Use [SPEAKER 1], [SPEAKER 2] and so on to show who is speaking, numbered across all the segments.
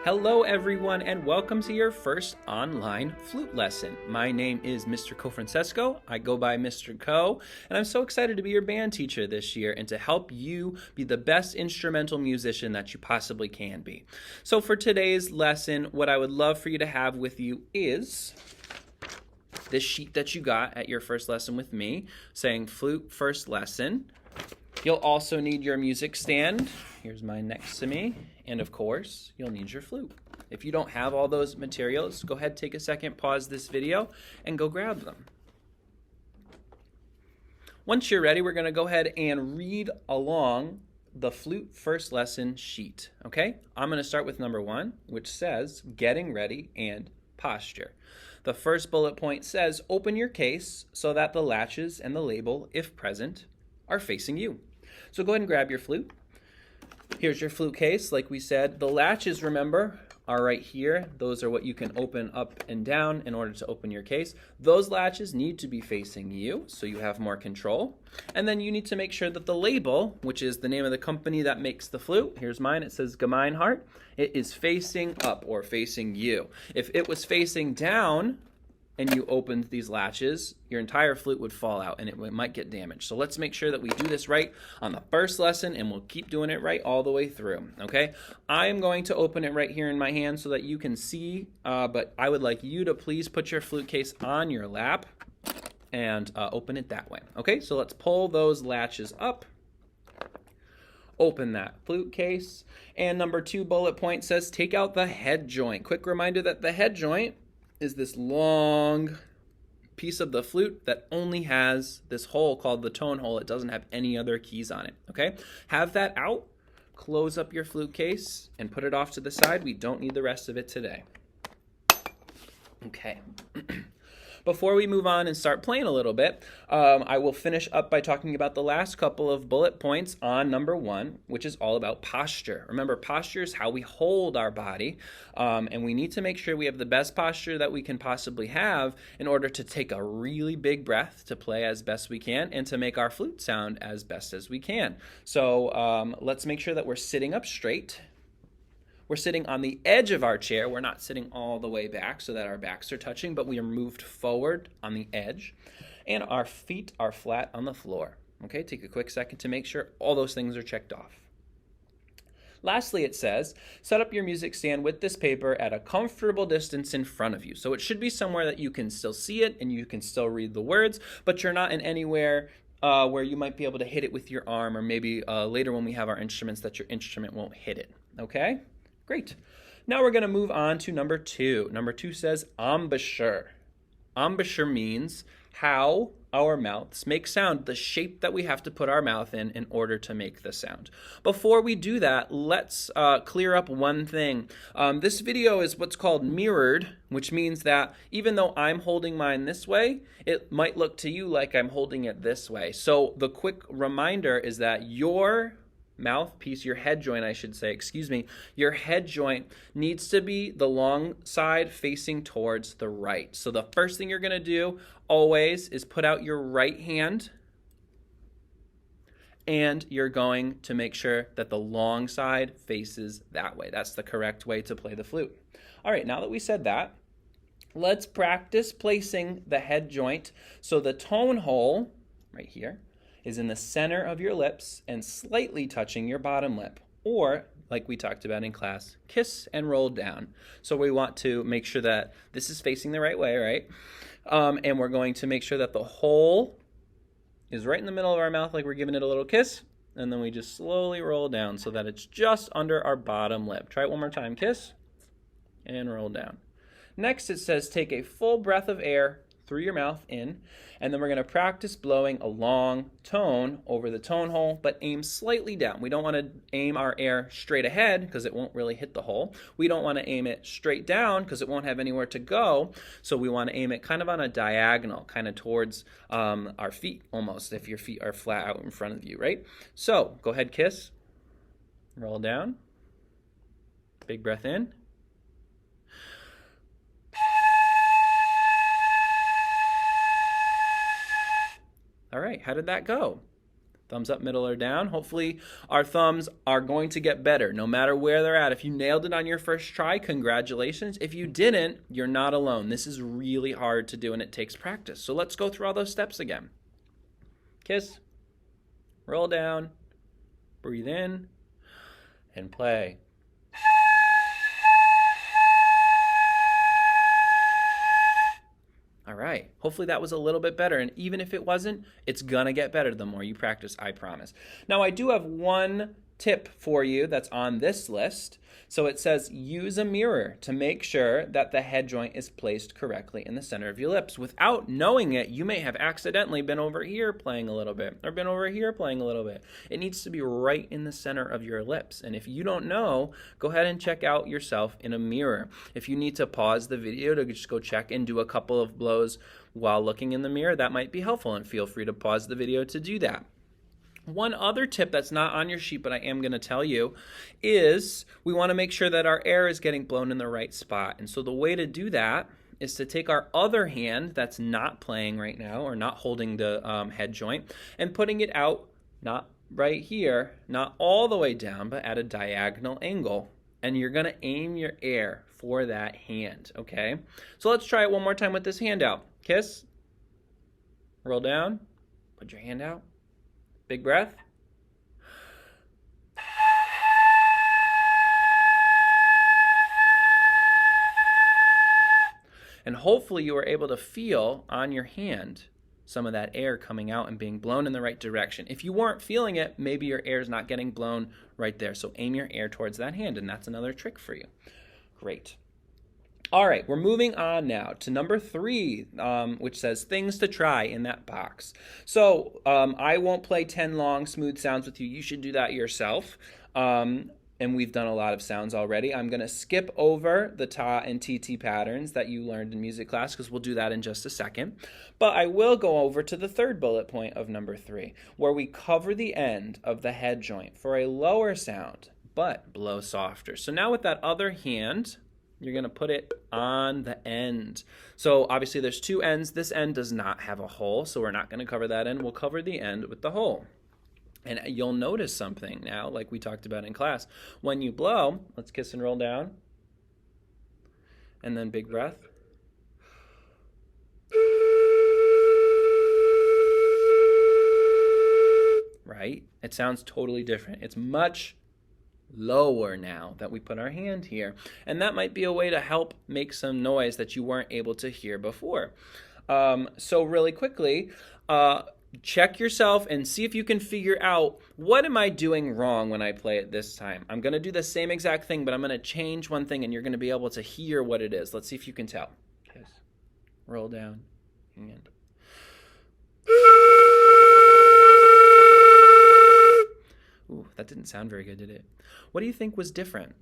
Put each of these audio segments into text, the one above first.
[SPEAKER 1] Hello everyone and welcome to your first online flute lesson. My name is Mr. Co-Francesco. I go by Mr. Co, and I'm so excited to be your band teacher this year and to help you be the best instrumental musician that you possibly can be. So for today's lesson, what I would love for you to have with you is this sheet that you got at your first lesson with me saying Flute First Lesson. You'll also need your music stand. Here's mine next to me. And of course, you'll need your flute. If you don't have all those materials, go ahead, take a second, pause this video, and go grab them. Once you're ready, we're going to go ahead and read along the Flute First Lesson sheet, okay? I'm going to start with number 1, which says getting ready and posture. The first bullet point says open your case so that the latches and the label, if present, are facing you. So go ahead and grab your flute. Here's your flute case. Like we said, the latches, remember, are right here. Those are what you can open up and down in order to open your case. Those latches need to be facing you so you have more control. And then you need to make sure that the label, which is the name of the company that makes the flute, here's mine, it says Gemeinhardt, it is facing up or facing you. If it was facing down and you opened these latches, your entire flute would fall out and it might get damaged. So let's make sure that we do this right on the first lesson, and we'll keep doing it right all the way through, okay? I am going to open it right here in my hand so that you can see, but I would like you to please put your flute case on your lap and open it that way, okay? So let's pull those latches up. Open that flute case. And number 2 bullet point says take out the head joint. Quick reminder that the head joint is this long piece of the flute that only has this hole called the tone hole. It doesn't have any other keys on it, okay? Have that out, close up your flute case, and put it off to the side. We don't need the rest of it today. Okay. Before we move on and start playing a little bit, I will finish up by talking about the last couple of bullet points on number 1, which is all about posture. Remember, posture is how we hold our body, and we need to make sure we have the best posture that we can possibly have in order to take a really big breath to play as best we can and to make our flute sound as best as we can. So let's make sure that we're sitting up straight. We're sitting on the edge of our chair. We're not sitting all the way back so that our backs are touching, but we are moved forward on the edge, and our feet are flat on the floor. Okay, take a quick second to make sure all those things are checked off. Lastly, it says, set up your music stand with this paper at a comfortable distance in front of you. So it should be somewhere that you can still see it and you can still read the words, but you're not in anywhere where you might be able to hit it with your arm, or maybe later when we have our instruments that your instrument won't hit it. Okay? Great. Now we're going to move on to number 2. Number 2 says embouchure. Embouchure means how our mouths make sound, the shape that we have to put our mouth in order to make the sound. Before we do that, let's clear up one thing. This video is what's called mirrored, which means that even though I'm holding mine this way, it might look to you like I'm holding it this way. So the quick reminder is that your mouthpiece, your head joint, I should say, your head joint needs to be the long side facing towards the right. So the first thing you're going to do always is put out your right hand, and you're going to make sure that the long side faces that way. That's the correct way to play the flute. All right, now that we said that, let's practice placing the head joint so the tone hole right here is in the center of your lips and slightly touching your bottom lip, or like we talked about in class, kiss and roll down. So we want to make sure that this is facing the right way, right? And we're going to make sure that the hole is right in the middle of our mouth, like we're giving it a little kiss, and then we just slowly roll down so that it's just under our bottom lip. Try it one more time. Kiss and roll down. Next, it says take a full breath of air through your mouth in, and then we're going to practice blowing a long tone over the tone hole, but aim slightly down. We don't want to aim our air straight ahead because it won't really hit the hole. We don't want to aim it straight down because it won't have anywhere to go. So we want to aim it kind of on a diagonal, kind of towards our feet almost, if your feet are flat out in front of you, right? So go ahead, kiss, roll down, big breath in. All right, how did that go? Thumbs up, middle, or down. Hopefully our thumbs are going to get better no matter where they're at. If you nailed it on your first try, congratulations. If you didn't, you're not alone. This is really hard to do and it takes practice. So let's go through all those steps again. Kiss, roll down, breathe in, and play. All right, hopefully that was a little bit better. And even if it wasn't, it's gonna get better the more you practice, I promise. Now I do have one tip for you that's on this list. So it says use a mirror to make sure that the head joint is placed correctly in the center of your lips. Without knowing it, you may have accidentally been over here playing a little bit or been over here playing a little bit. It needs to be right in the center of your lips. And if you don't know, go ahead and check out yourself in a mirror. If you need to pause the video to just go check and do a couple of blows while looking in the mirror, that might be helpful, and feel free to pause the video to do that. One other tip that's not on your sheet, but I am going to tell you, is we want to make sure that our air is getting blown in the right spot. And so the way to do that is to take our other hand that's not playing right now or not holding the head joint and putting it out, not right here, not all the way down, but at a diagonal angle. And you're going to aim your air for that hand, okay? So let's try it one more time with this hand out. Kiss, roll down, put your hand out. Big breath. And hopefully you were able to feel on your hand some of that air coming out and being blown in the right direction. If you weren't feeling it, maybe your air is not getting blown right there. So aim your air towards that hand, and that's another trick for you. Great. All right, we're moving on now to number 3, which says things to try in that box. So I won't play 10 long, smooth sounds with you. You should do that yourself. And we've done a lot of sounds already. I'm going to skip over the Tah and Tt patterns that you learned in music class because we'll do that in just a second. But I will go over to the third bullet point of number 3, where we cover the end of the head joint for a lower sound, but blow softer. So now with that other hand, you're going to put it on the end. So obviously there's 2 ends. This end does not have a hole, so we're not going to cover that end. We'll cover the end with the hole. And you'll notice something now, like we talked about in class. When you blow, let's kiss and roll down. And then big breath. Right? It sounds totally different. It's much lower now that we put our hand here, and that might be a way to help make some noise that you weren't able to hear before. So really quickly, check yourself and see if you can figure out, what am I doing wrong when I play it this time? I'm going to do the same exact thing, but I'm going to change one thing, and you're going to be able to hear what it is. Let's see if you can tell. Kiss, roll down, and ooh, that didn't sound very good, did it? What do you think was different?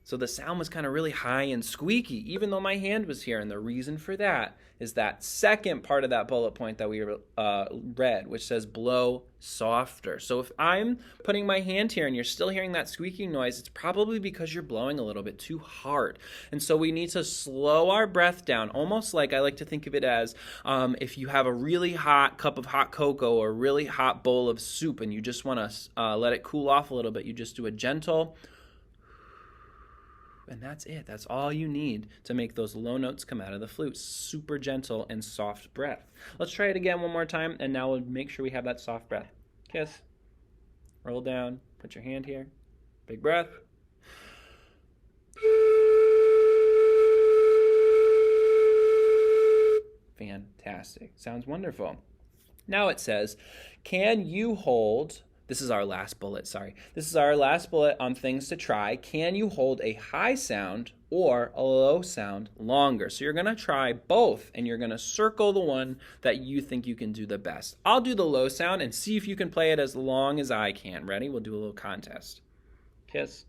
[SPEAKER 1] So the sound was kind of really high and squeaky, even though my hand was here. And the reason for that is that second part of that bullet point that we read, which says blow softer. So if I'm putting my hand here and you're still hearing that squeaking noise, it's probably because you're blowing a little bit too hard. And so we need to slow our breath down, almost like I like to think of it as if you have a really hot cup of hot cocoa or a really hot bowl of soup and you just want to let it cool off a little bit. You just do a gentle, and that's it. That's all you need to make those low notes come out of the flute. Super gentle and soft breath. Let's try it again one more time, and now we'll make sure we have that soft breath. Kiss. Roll down. Put your hand here. Big breath. Fantastic. Sounds wonderful. Now it says, can you hold... This is our last bullet, sorry. This is our last bullet on things to try. Can you hold a high sound or a low sound longer? So you're going to try both, and you're going to circle the one that you think you can do the best. I'll do the low sound and see if you can play it as long as I can. Ready? We'll do a little contest. Kiss.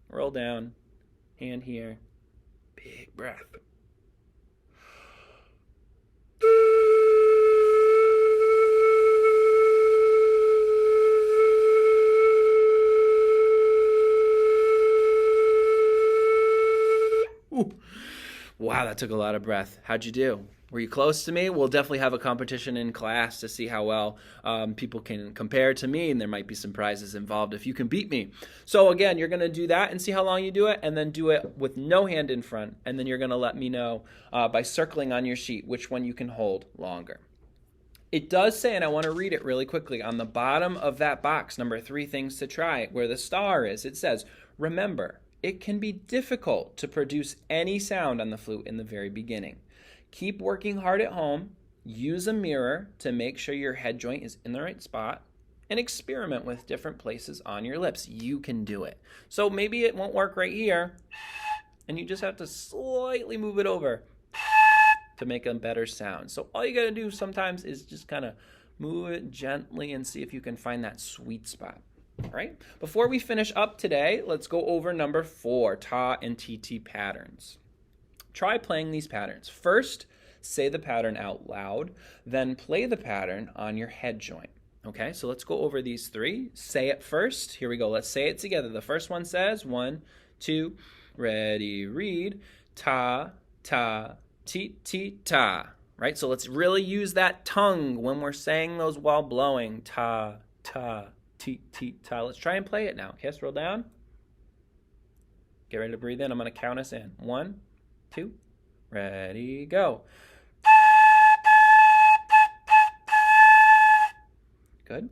[SPEAKER 1] Roll down. Hand here. Big breath. Wow, that took a lot of breath. How'd you do? Were you close to me? We'll definitely have a competition in class to see how well people can compare to me, and there might be some prizes involved if you can beat me. So again, you're going to do that and see how long you do it, and then do it with no hand in front, and then you're going to let me know by circling on your sheet which one you can hold longer. It does say, and I want to read it really quickly, on the bottom of that box, number 3 things to try, where the star is, it says, remember, it can be difficult to produce any sound on the flute in the very beginning. Keep working hard at home, use a mirror to make sure your head joint is in the right spot, and experiment with different places on your lips. You can do it. So maybe it won't work right here, and you just have to slightly move it over to make a better sound. So all you got to do sometimes is just kind of move it gently and see if you can find that sweet spot. All right? Before we finish up today, let's go over number 4, Tah and Tt Patterns. Try playing these patterns. First, say the pattern out loud, then play the pattern on your head joint. Okay, so let's go over these 3. Say it first. Here we go. Let's say it together. The first one says, 1, 2, ready, read, ta, ta, tt, ta. Right, so let's really use that tongue when we're saying those while blowing. Ta, ta, tt, ta. Let's try and play it now. Kiss, roll down. Get ready to breathe in. I'm going to count us in. 1, 2, ready, go. Good.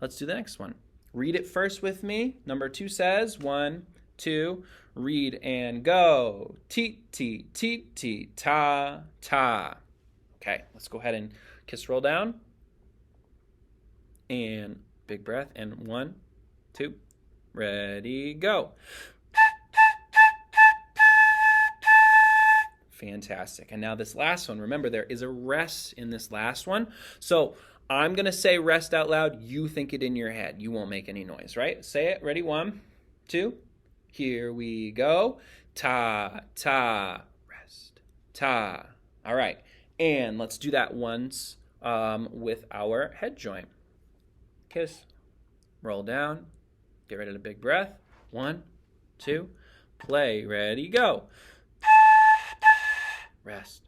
[SPEAKER 1] Let's do the next one. Read it first with me. Number 2 says, 1, 2, read and go. Tt, tt, ta, ta. Okay, let's go ahead and kiss, roll down. And big breath. And 1, 2, ready, go. Fantastic. And now this last one, remember there is a rest in this last one. So I'm going to say rest out loud. You think it in your head. You won't make any noise, right? Say it. Ready? 1, 2. Here we go. Ta, ta, rest, ta. All right. And let's do that once with our head joint. Kiss, roll down, get ready to big breath. 1, 2, play, ready, go. Rest.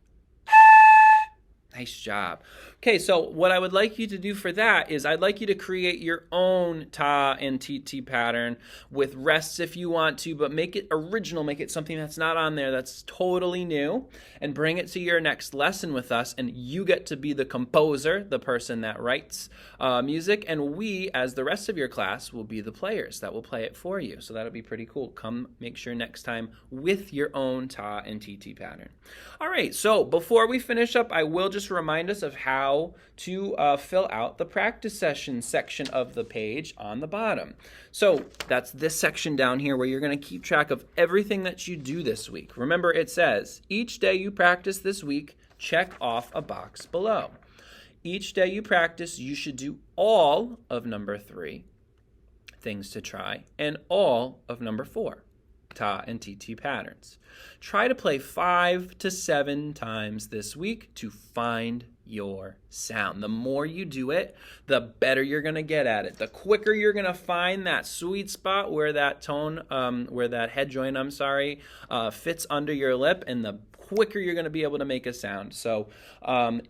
[SPEAKER 1] Nice job. Okay, so what I would like you to do for that is I'd like you to create your own Tah and Tt pattern with rests if you want to, but make it original, make it something that's not on there, that's totally new, and bring it to your next lesson with us, and you get to be the composer, the person that writes music, and we, as the rest of your class, will be the players that will play it for you. So that'll be pretty cool. Come make sure next time with your own Tah and Tt pattern. All right, so before we finish up, I will just remind us of how to fill out the practice session section of the page on the bottom. So that's this section down here where you're going to keep track of everything that you do this week. Remember, it says each day you practice this week, check off a box below. Each day you practice, you should do all of number 3, things to try, and all of number 4, Tah and Tt patterns. Try to play 5 to 7 times this week to find your sound. The more you do it, the better you're going to get at it. The quicker you're going to find that sweet spot where that tone, where that head joint, fits under your lip, and the quicker you're going to be able to make a sound. So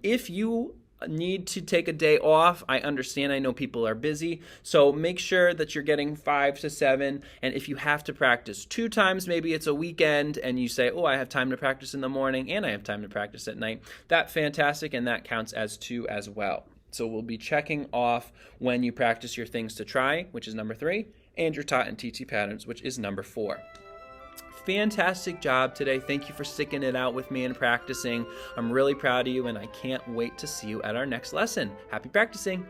[SPEAKER 1] if you need to take a day off, I understand. I know people are busy. So make sure that you're getting 5 to 7. And if you have to practice 2 times, maybe it's a weekend and you say, oh, I have time to practice in the morning and I have time to practice at night. That's fantastic, and that counts as 2 as well. So we'll be checking off when you practice your things to try, which is number 3, and your Tah and Tt patterns, which is number 4. Fantastic job today. Thank you for sticking it out with me and practicing. I'm really proud of you, and I can't wait to see you at our next lesson. Happy practicing.